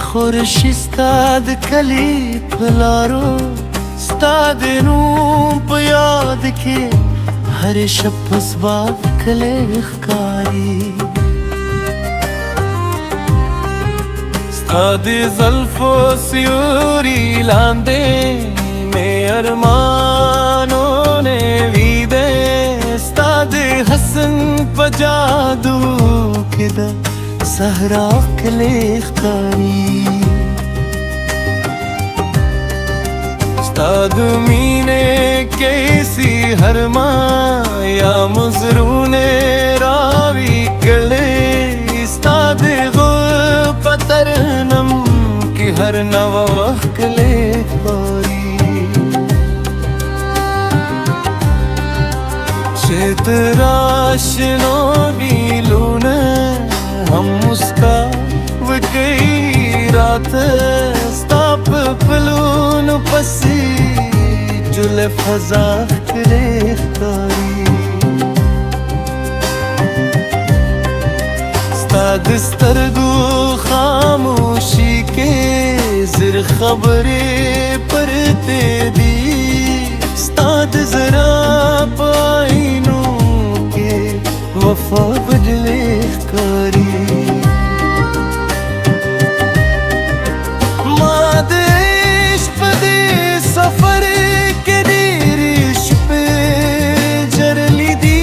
खुर्शिस्ताद कली फलारो स्ताद नूं याद के हर शप्पस बाब कले कारी स्ताद ज़ल्फ़ो सियूरी लांदे में अरमानों ने वीदे स्ताद हसन पजादू किदा सहरा कले कारी स्ताद मीने कैसी हरमा या मुजरूने रावी कले स्ताद गो पतरनम की हर नवा कले कारी शेतराशनो बीलूने हम उसका वकई रात स्ताप फलून पसी जुले फजा करे कारी स्ताद स्तरगू खामोशी के जिर खबरे परते दी स्ताद जरा पाइनों के वफा बदले कारी मादेश पदे सफर के देरिश पे जरली दी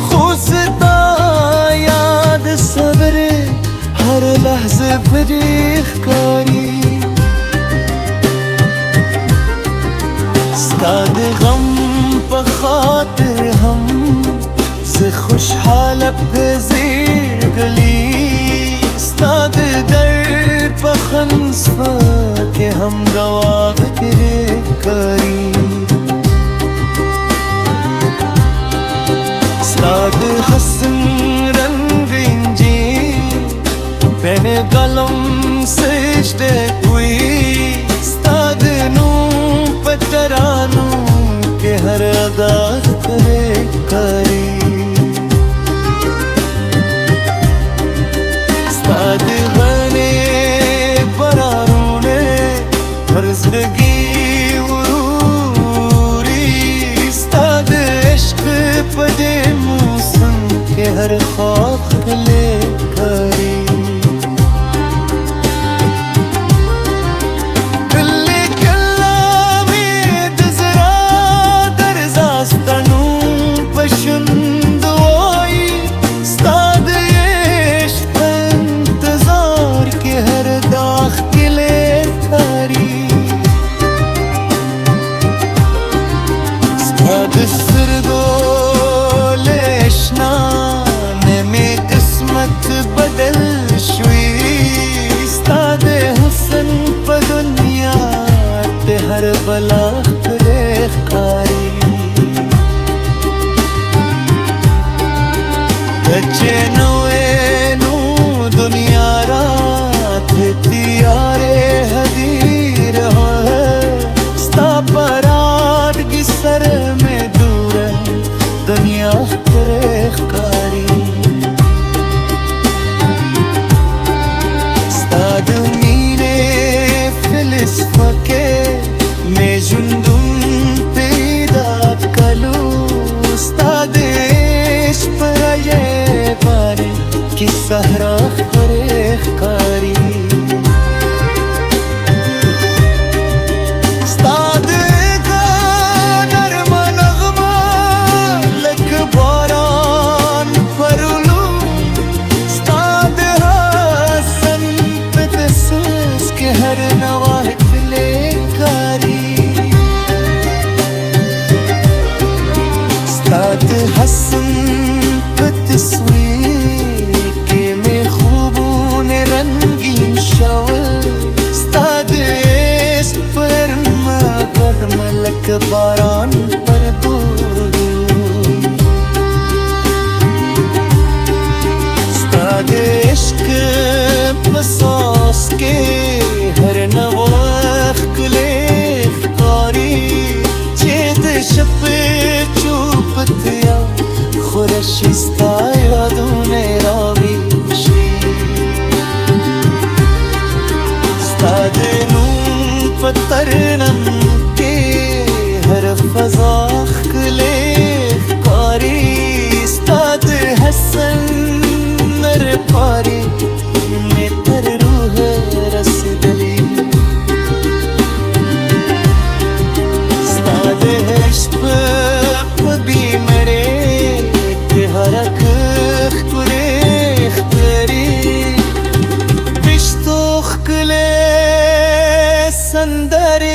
खुसता याद सब्र हर लहज़े फरीख कारी स्ताद गम पखातिर हम से खुशहाल ज़ेर गली स्ताद दर पखंसफा के हम गवाह करे कारी स्ताद हसन रंग इंजी पेन कलम सजदे हुई स्ताद नू पतरानू के हर अदा करे कारी स्ताद बने परारूने फर्जगी उरूरी स्ताद इश्क पदे मौसम के हर ख्वाब कले कारी बदल शुई स्ताद हसन प दुनिया ते हर बला करे कारी बच्चे नवे नू दुनिया रात तियारे हदीर हो स्ता परार की सर में दूर दुनिया करे कारी स्ताद मीने फिलिस्फके में जुंदुम पैदा कलू स्ताद इश्क पर ये बारे की सहरा करे कारी स्ताद का नरम नगमा लक बारान परलू स्ताद हसन के हर नवाह ले कारी स्ताद हसन तस्वीर के में खूबून रंगीन शवल स्ताद इश्क पर मगर मलक बारान पर दूर स्ताद इश्क पसास के हर नवाख कले कारी चेत शपे चूपतिया खुरशिस्ता यादों ने रावी हर नम के हर फजाख कले कारी स्ताद हसन नर पारी में तर रूह रस दली स्ताद हश्प पबी मरे हरक खुले खरी बिश्तोख कले संदरे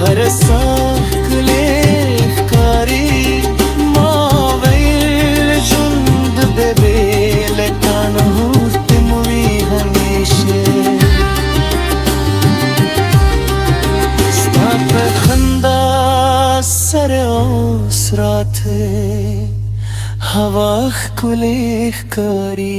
हर साकले कारी मावेल जुंद बेबेल कानहूत मुवी हमेशे स्ताप खंदा सर ओसरात हवा कुले कारी